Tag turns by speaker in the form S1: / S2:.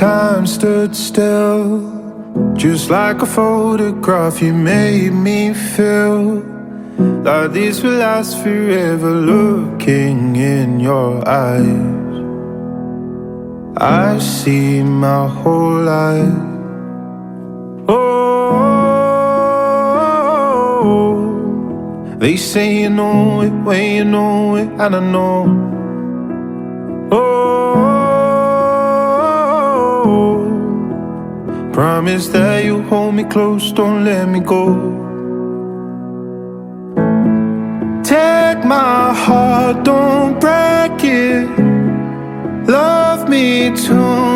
S1: time stood still, just like a photograph. You made me feel like this will last forever. Looking in your eyes, I see my whole life. Oh, they say you know it when you know it, and I know. Oh, promise that you'll hold me close, don't let me go. Take my heart, don't break it. Love me too